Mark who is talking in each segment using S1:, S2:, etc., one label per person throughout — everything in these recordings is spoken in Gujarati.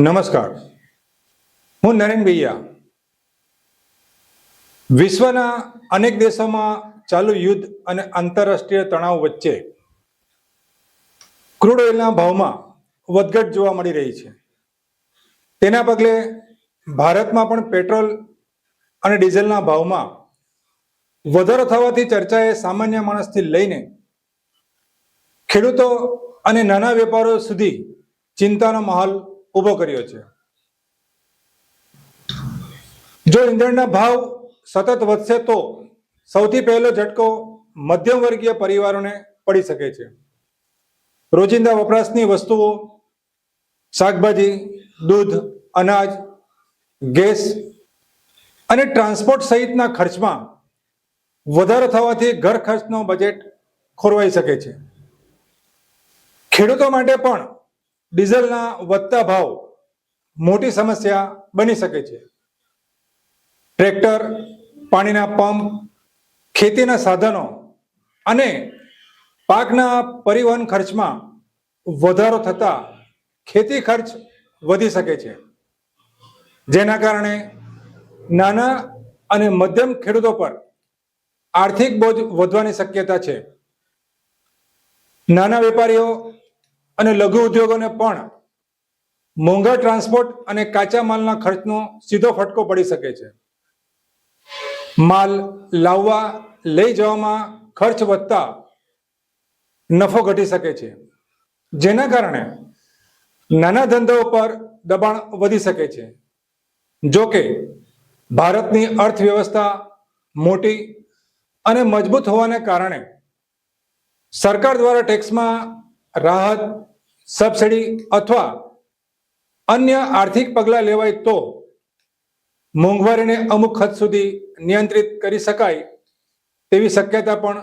S1: નમસ્કાર, હું નરેન ભૈયા. વિશ્વના અનેક દેશોમાં ચાલુ યુદ્ધ અને આંતરરાષ્ટ્રીય તણાવ વચ્ચે ક્રૂડ ઓઇલના ભાવમાં વધઘટ જોવા મળી રહી છે. તેના પગલે ભારતમાં પણ પેટ્રોલ અને ડીઝલના ભાવમાં વધારો થવાથી ચર્ચાએ સામાન્ય માણસથી લઈને ખેડૂતો અને નાના વેપારીઓ સુધી ચિંતાનો માહોલ ઊભો કર્યો છે. જો ઈંધણના ભાવ સતત વધશે તો સૌથી પહેલો ઝટકો મધ્યમ વર્ગીય પરિવારોને પડી શકે છે. રોજિંદા વપરાશની વસ્તુઓ, શાકભાજી, દૂધ, અનાજ, ગેસ અને ટ્રાન્સપોર્ટ સહિતના ખર્ચમાં વધારો થવાથી ઘર ખર્ચનો બજેટ ખોરવાઈ શકે છે. ખેડૂતો માટે પણ ડીઝલના વધતા ભાવ મોટી સમસ્યા બની શકે છે. ટ્રેક્ટર, પાણીના પંપ, ખેતીના સાધનો અને પાકના પરિવહન ખર્ચમાં વધારો થતા ખેતી ખર્ચ વધી શકે છે, જેના કારણે નાના અને મધ્યમ ખેડૂતો પર આર્થિક બોજ વધવાની શક્યતા છે. નાના વેપારીઓ અને લઘુ ઉદ્યોગોને પણ મોંઘા ટ્રાન્સપોર્ટ અને કાચા માલના ખર્ચનો સીધો ફટકો પડી શકે છે. માલ લાવવા લઈ જવામાં ખર્ચ વધતા નફો ઘટી શકે છે, જેના કારણે નાના ધંધાઓ પર દબાણ વધી શકે છે. જો કે ભારતની અર્થવ્યવસ્થા મોટી અને મજબૂત હોવાને કારણે સરકાર દ્વારા ટેક્સમાં રાહત, સબસિડી અથવા અન્ય આર્થિક પગલાં લેવાય તો મોંઘવારીને અમુક હદ સુધી નિયંત્રિત કરી શકાય તેવી શક્યતા પણ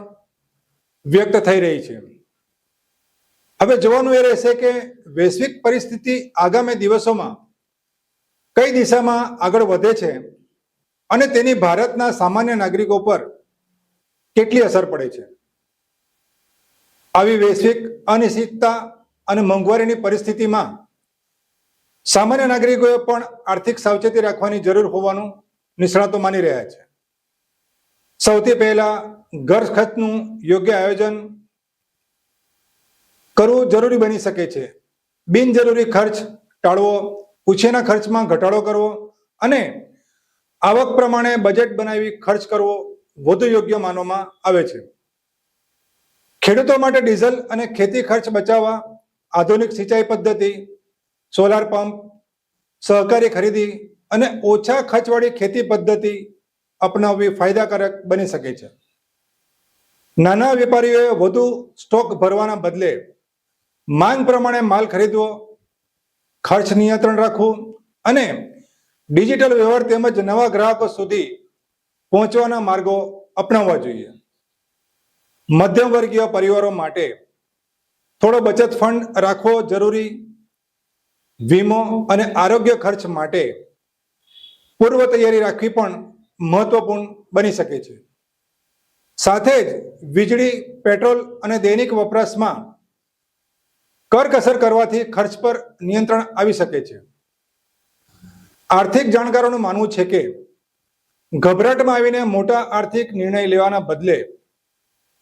S1: વ્યક્ત થઈ રહી છે. હવે જોવાનું એ રહેશે કે વૈશ્વિક પરિસ્થિતિ આગામી દિવસોમાં કઈ દિશામાં આગળ વધે છે અને તેની ભારતના સામાન્ય નાગરિકો પર કેટલી અસર પડે છે. આવી વૈશ્વિક અનિશ્ચિતતા અને મોંઘવારીની પરિસ્થિતિમાં સામાન્ય નાગરિકોએ પણ આર્થિક સાવચેતી રાખવાની જરૂર હોવાનું નિષ્ણાતો માની રહ્યા છે. સૌથી પહેલા ઘર ખર્ચનું યોગ્ય આયોજન કરવું જરૂરી બની શકે છે. બિનજરૂરી ખર્ચ ટાળવો, ઉછેરના ખર્ચમાં ઘટાડો કરવો અને આવક પ્રમાણે બજેટ બનાવી ખર્ચ કરવો વધુ યોગ્ય માનવામાં આવે છે. ખેડૂતો માટે ડીઝલ અને ખેતી ખર્ચ બચાવવા આધુનિક સિંચાઈ પદ્ધતિ, સોલાર પંપ, સહકારી ખરીદી અને ઓછા ખર્ચવાળી ખેતી પદ્ધતિ અપનાવવી ફાયદાકારક બની શકે છે. નાના વેપારીઓએ વધુ સ્ટોક ભરવાના બદલે માંગ પ્રમાણે માલ ખરીદવો, ખર્ચ નિયંત્રણ રાખવું અને ડિજિટલ વ્યવહાર તેમજ નવા ગ્રાહકો સુધી પહોંચવાના માર્ગો અપનાવવા જોઈએ. મધ્યમ વર્ગીય પરિવારો માટે થોડો બચત ફંડ રાખવો જરૂરી. વીમો અને આરોગ્ય ખર્ચ માટે પૂર્વ તૈયારી રાખવી પણ મહત્વપૂર્ણ બની શકે છે. સાથે જ વીજળી, પેટ્રોલ અને દૈનિક વપરાશમાં કરકસર કરવાથી ખર્ચ પર નિયંત્રણ આવી શકે છે. આર્થિક જાણકારોનું માનવું છે કે ગભરાટમાં આવીને મોટા આર્થિક નિર્ણય લેવાના બદલે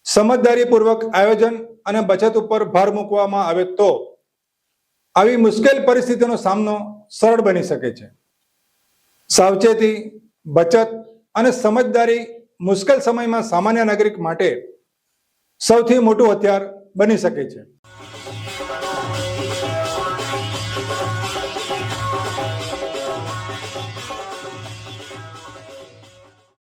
S1: સમજદારીપૂર્વક આયોજન અને બચત ઉપર ભાર મૂકવામાં આવે તો આવી મુશ્કેલ પરિસ્થિતિનો સામનો સરળ બની શકે છે. સાવચેતી, બચત અને સમજદારી મુશ્કેલ સમયમાં સામાન્ય નાગરિક માટે સૌથી મોટું હથિયાર બની શકે છે.